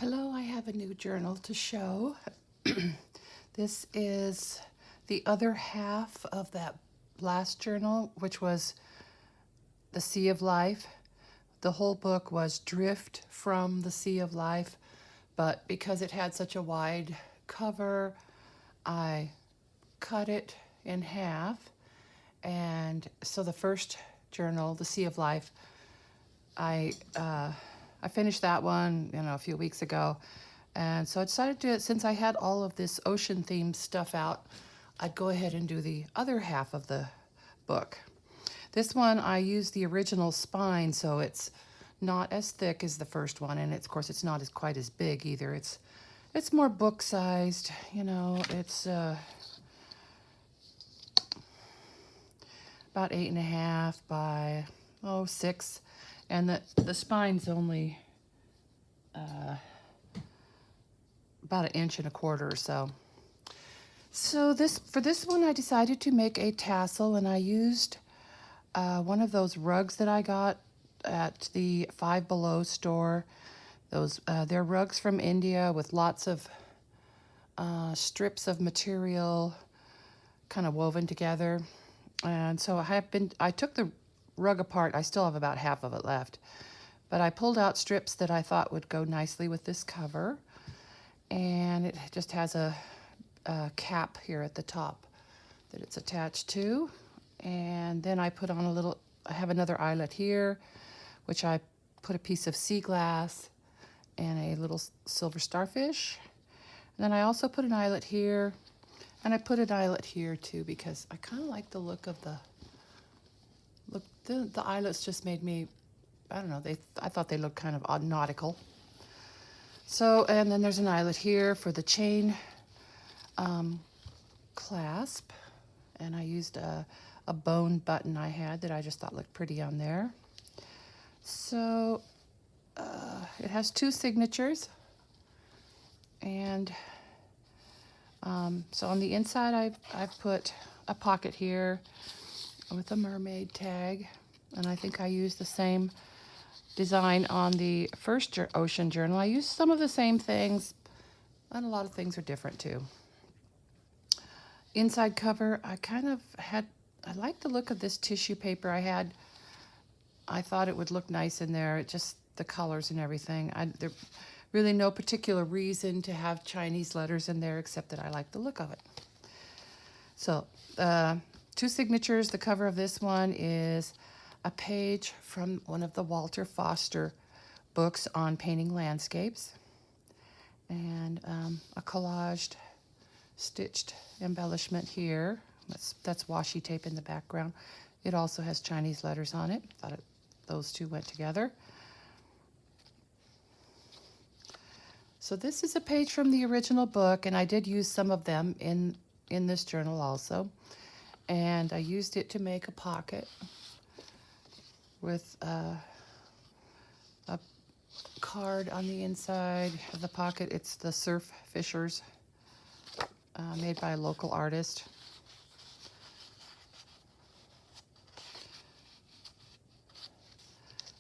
Hello, I have a new journal to show. This is the other half of that last journal, which was The Sea of Life. The whole book was Drift from the Sea of Life, but because it had such a wide cover, I cut it in half. And so the first journal, The Sea of Life, I I finished that one, a few weeks ago, and so I decided to, since I had all of this ocean themed stuff out, I'd go ahead and do the other half of the book. This one I used the original spine, so it's not as thick as the first one, and of course it's not as quite as big either. It's more book sized, It's about 8.5 by 6, and the spine's only about 1.25 inches or so. So for this one, I decided to make a tassel, and I used one of those rugs that I got at the Five Below store. They're rugs from India with lots of strips of material kind of woven together. And so I took the rug apart. I still have about half of it left, but I pulled out strips that I thought would go nicely with this cover. And it just has a cap here at the top that it's attached to. And then I put on I have another eyelet here, which I put a piece of sea glass and a little silver starfish. And then I also put an eyelet here, and I put an eyelet here too because I kind of like the look of the eyelets. Just made me, I don't know, I thought they looked kind of odd, nautical. So, and then there's an eyelet here for the chain clasp, and I used a bone button I had that I just thought looked pretty on there. So it has 2 signatures, and so on the inside I've put a pocket here with a mermaid tag, and I think I used the same design on the first ocean journal. I used some of the same things, and a lot of things are different too. Inside cover, I like the look of this tissue paper I thought it would look nice in there. It just, the colors and everything. There's really no particular reason to have Chinese letters in there except that I like the look of it. So, 2 signatures. The cover of this one is a page from one of the Walter Foster books on painting landscapes, and a collaged stitched embellishment here. That's washi tape in the background. It also has Chinese letters on it. Those two went together. So this is a page from the original book, and I did use some of them in this journal also. And I used it to make a pocket with a card on the inside of the pocket. It's the Surf Fishers, made by a local artist.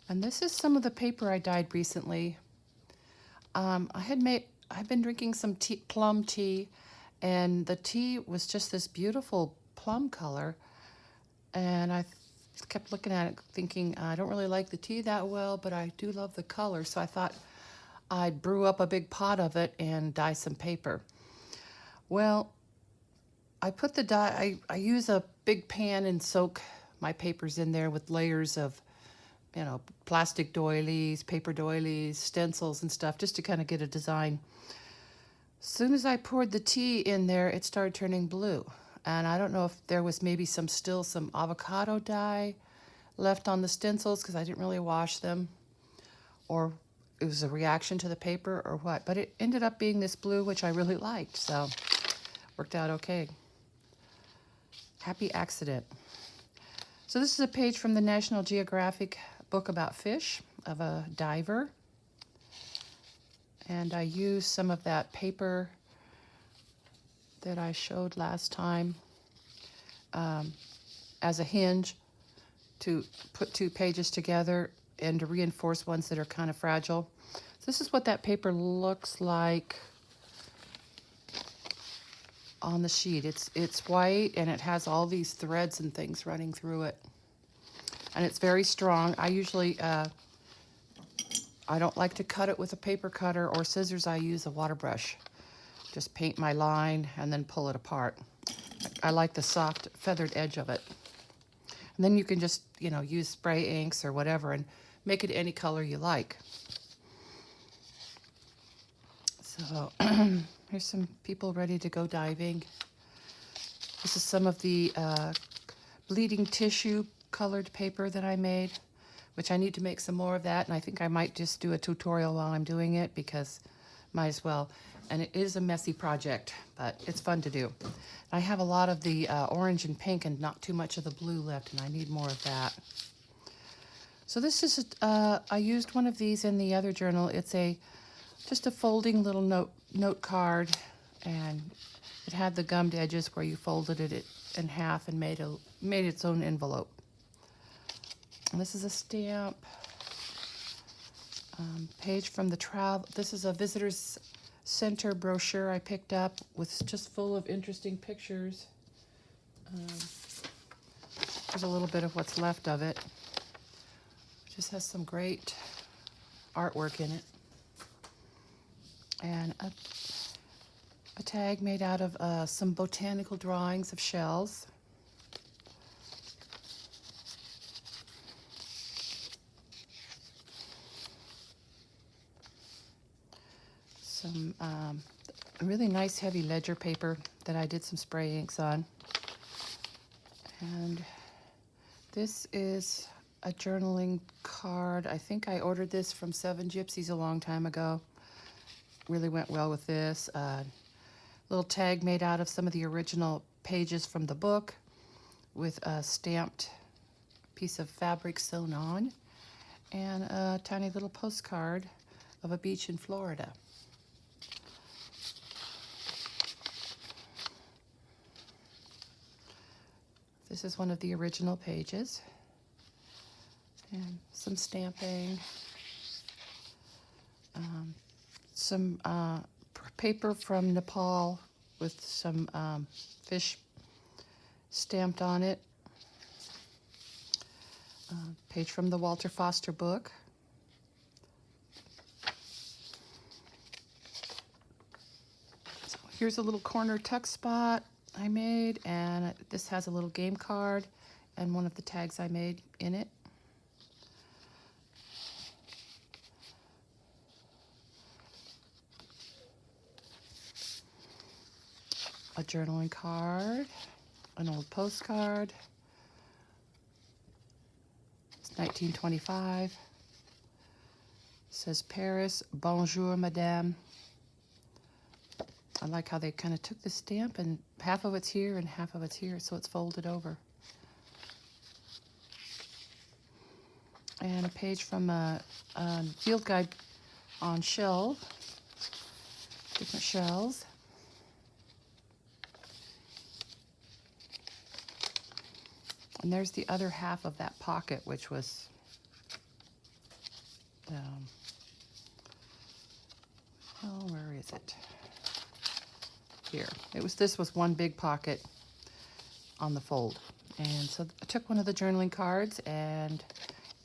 And this is some of the paper I dyed recently. I've been drinking some plum tea, and the tea was just this beautiful plum color. And I kept looking at it thinking, I don't really like the tea that well, but I do love the color. So I thought I'd brew up a big pot of it and dye some paper. Well, I put the dye, I use a big pan and soak my papers in there with layers of plastic doilies, paper doilies, stencils and stuff, just to kind of get a design. As soon as I poured the tea in there, it started turning blue. And I don't know if there was maybe some avocado dye left on the stencils because I didn't really wash them, or it was a reaction to the paper or what. But it ended up being this blue, which I really liked, so worked out okay. Happy accident. So this is a page from the National Geographic book about fish of a diver. And I used some of that paper that I showed last time as a hinge to put 2 pages together and to reinforce ones that are kind of fragile. This is what that paper looks like on the sheet. It's white and it has all these threads and things running through it. And it's very strong. I usually, I don't like to cut it with a paper cutter or scissors. I use a water brush. Just paint my line and then pull it apart. I like the soft feathered edge of it. And then you can just, you know, use spray inks or whatever and make it any color you like. So here's some people ready to go diving. This is some of the bleeding tissue colored paper that I made, which I need to make some more of that. And I think I might just do a tutorial while I'm doing it because might as well. And it is a messy project, but it's fun to do. I have a lot of the orange and pink and not too much of the blue left, and I need more of that. So this is, I used one of these in the other journal. It's just a folding little note card, and it had the gummed edges where you folded it in half and made its own envelope. And this is a stamp. Page from the travel. This is a visitor's center brochure I picked up with just full of interesting pictures. There's a little bit of what's left of it. It just has some great artwork in it. And a tag made out of some botanical drawings of shells. Some really nice heavy ledger paper that I did some spray inks on. And this is a journaling card. I think I ordered this from Seven Gypsies a long time ago. Really went well with this. Little tag made out of some of the original pages from the book with a stamped piece of fabric sewn on, and a tiny little postcard of a beach in Florida. This is one of the original pages. And some stamping. Some paper from Nepal with some fish stamped on it. Page from the Walter Foster book. So here's a little corner tuck spot I made, and this has a little game card and one of the tags I made in it. A journaling card, an old postcard. It's 1925. It says Paris, bonjour, madame. I like how they kind of took the stamp and half of it's here and half of it's here, so it's folded over. And a page from a field guide on shell, different shells. And there's the other half of that pocket, which was oh, where is it? Here. This was one big pocket on the fold. And so I took one of the journaling cards and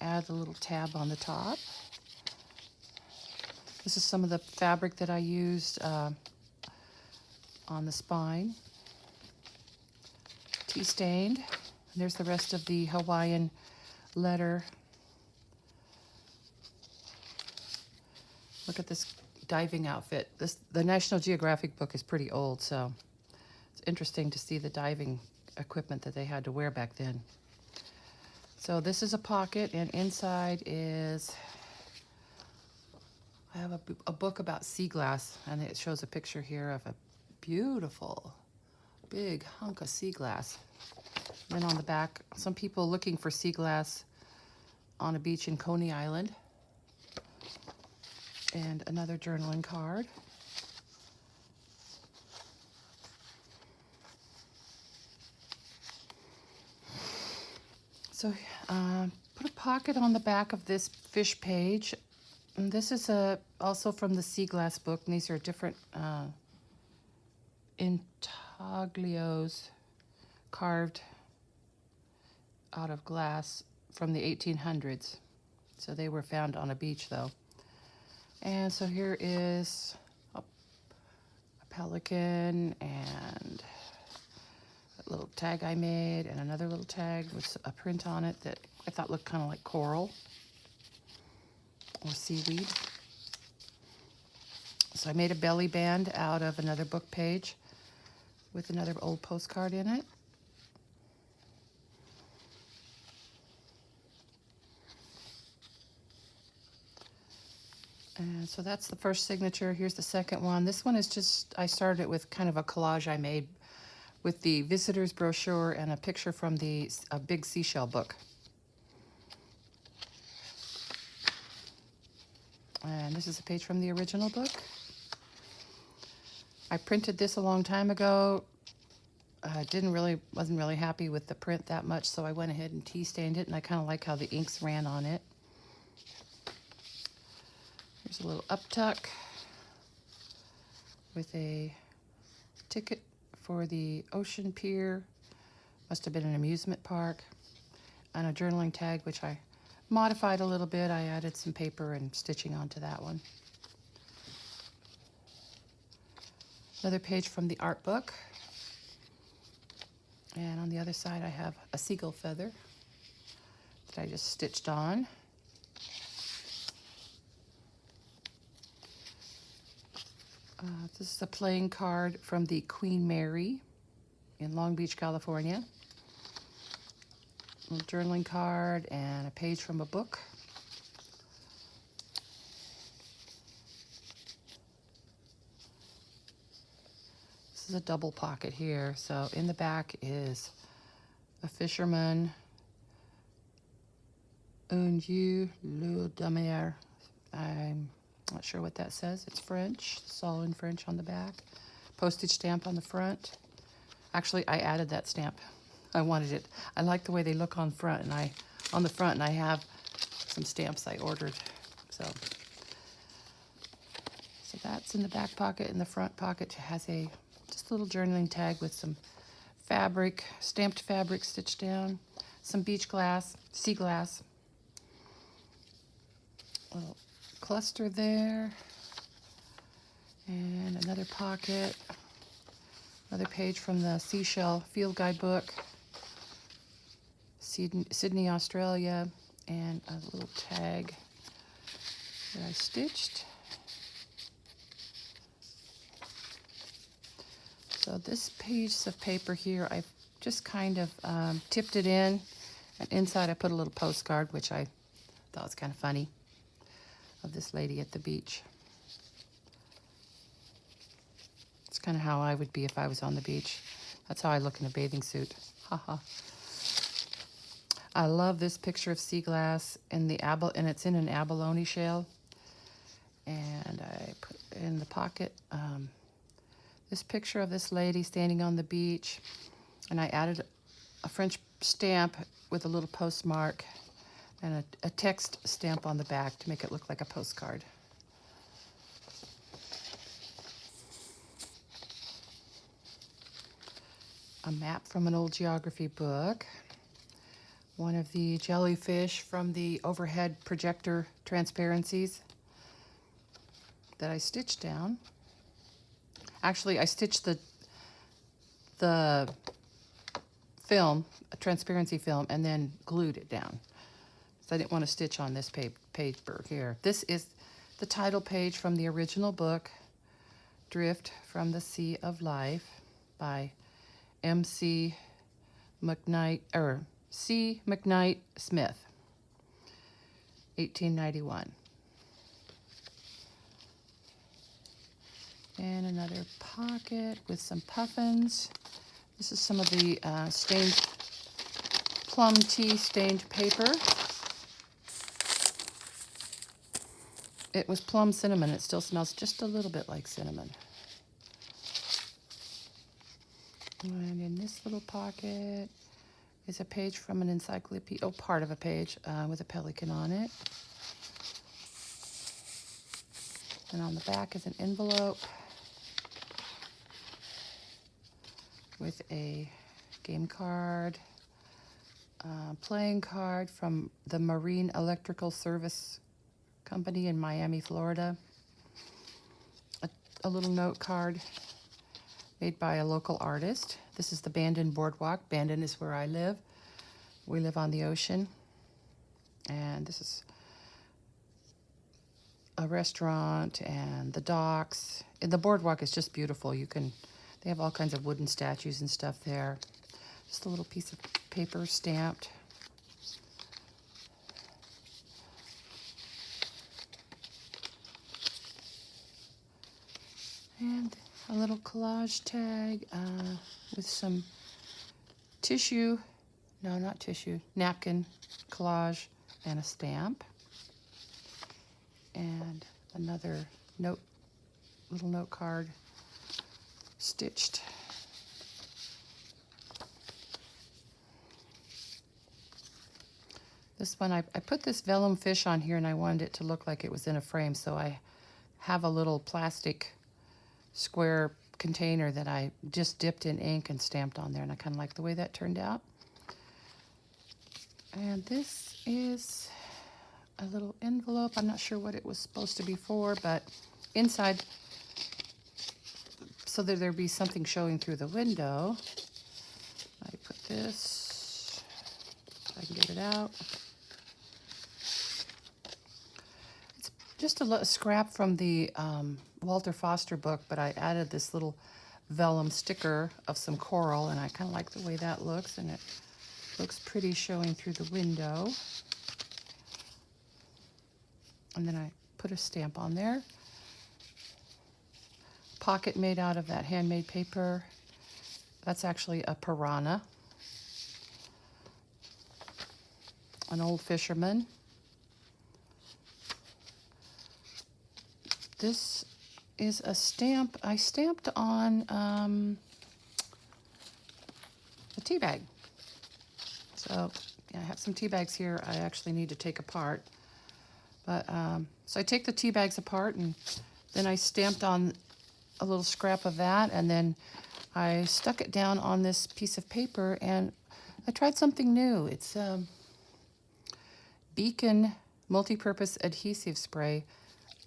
added a little tab on the top. This is some of the fabric that I used on the spine. Tea stained. And there's the rest of the Hawaiian letter. Look at this diving outfit. The National Geographic book is pretty old, so it's interesting to see the diving equipment that they had to wear back then. So this is a pocket, and inside is, I have a book about sea glass, and it shows a picture here of a beautiful big hunk of sea glass. Then on the back, some people looking for sea glass on a beach in Coney Island. And another journaling card. So put a pocket on the back of this fish page. And this is also from the Sea Glass book, and these are different intaglios carved out of glass from the 1800s. So they were found on a beach, though. And so here is a pelican and a little tag I made, and another little tag with a print on it that I thought looked kind of like coral or seaweed. So I made a belly band out of another book page with another old postcard in it. And so that's the first signature. Here's the second one. This one is just, I started it with kind of a collage I made with the visitor's brochure and a picture from a big seashell book. And this is a page from the original book. I printed this a long time ago. Wasn't really happy with the print that much, so I went ahead and tea stained it, and I kind of like how the inks ran on it. Here's a little uptuck with a ticket for the ocean pier. Must have been an amusement park. And a journaling tag, which I modified a little bit. I added some paper and stitching onto that one. Another page from the art book. And on the other side, I have a seagull feather that I just stitched on. This is a playing card from the Queen Mary in Long Beach, California. A little journaling card and a page from a book. This is a double pocket here. So in the back is a fisherman, un dieu le de mer. I'm not sure what that says. It's French. It's all in French on the back. Postage stamp on the front. Actually, I added that stamp. I wanted it. I like the way they look on the front, and I have some stamps I ordered. So that's in the back pocket. In the front pocket has just a little journaling tag with some fabric, stamped fabric stitched down, some beach glass, sea glass. A little cluster there, and another pocket, another page from the Seashell Field Guide book, Sydney, Australia, and a little tag that I stitched. So this piece of paper here, I've just kind of tipped it in, and inside I put a little postcard, which I thought was kind of funny, of this lady at the beach. It's kind of how I would be if I was on the beach. That's how I look in a bathing suit. Haha. I love this picture of sea glass and it's in an abalone shell. And I put in the pocket this picture of this lady standing on the beach, and I added a French stamp with a little postmark and a text stamp on the back to make it look like a postcard. A map from an old geography book. One of the jellyfish from the overhead projector transparencies that I stitched down. Actually, I stitched the film, a transparency film, and then glued it down. So I didn't want to stitch on this paper here. This is the title page from the original book, Drift from the Sea of Life by C. McKnight Smith, 1891. And another pocket with some puffins. This is some of the stained plum tea stained paper. It was plum cinnamon. It still smells just a little bit like cinnamon. And in this little pocket is a page from an encyclopedia, part of a page with a pelican on it. And on the back is an envelope with a game card, playing card from the Marine Electrical Service Company in Miami, Florida. A little note card made by a local artist. This is the Bandon Boardwalk. Bandon is where I live. We live on the ocean. And this is a restaurant and the docks. And the boardwalk is just beautiful. They have all kinds of wooden statues and stuff there. Just a little piece of paper stamped. And a little collage tag with some tissue, no, not tissue, napkin collage and a stamp. And another little note card stitched. This one, I put this vellum fish on here and I wanted it to look like it was in a frame, so I have a little plastic square container that I just dipped in ink and stamped on there, and I kind of like the way that turned out. And this is a little envelope. I'm not sure what it was supposed to be for, but inside, so that there'd be something showing through the window, I put this, if I can get it out. It's just a scrap from the Walter Foster book, but I added this little vellum sticker of some coral, and I kind of like the way that looks, and it looks pretty showing through the window. And then I put a stamp on there. Pocket made out of that handmade paper. That's actually a piranha. An old fisherman. This is a stamp I stamped on a tea bag. So yeah, I have some tea bags here I actually need to take apart. But so I take the tea bags apart, and then I stamped on a little scrap of that, and then I stuck it down on this piece of paper, and I tried something new. It's Beacon multi-purpose adhesive spray.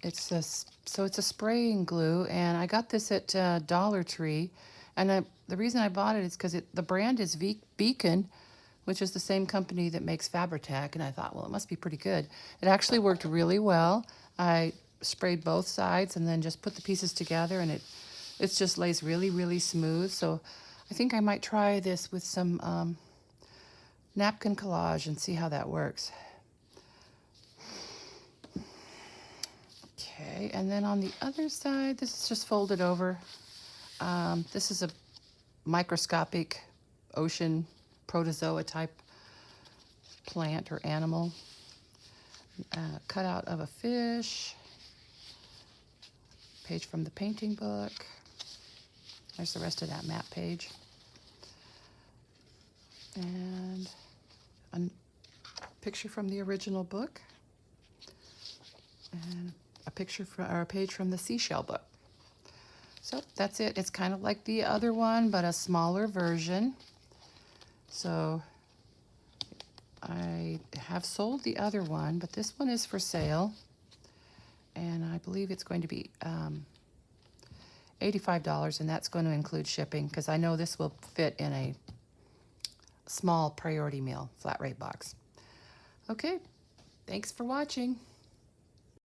It's a spraying glue, and I got this at Dollar Tree, and the reason I bought it is because the brand is Beacon, which is the same company that makes Fabri-Tac, and I thought, well, it must be pretty good. It actually worked really well. I sprayed both sides and then just put the pieces together, and it just lays really, really smooth. So I think I might try this with some napkin collage and see how that works. Okay, and then on the other side, this is just folded over. This is a microscopic ocean protozoa type plant or animal. Cut out of a fish. Page from the painting book. There's the rest of that map page. And a picture from the original book. And a page from the seashell book. So that's it. It's kind of like the other one, but a smaller version. So I have sold the other one, but this one is for sale. And I believe it's going to be $85, and that's going to include shipping, because I know this will fit in a small priority meal flat rate box. Okay, thanks for watching.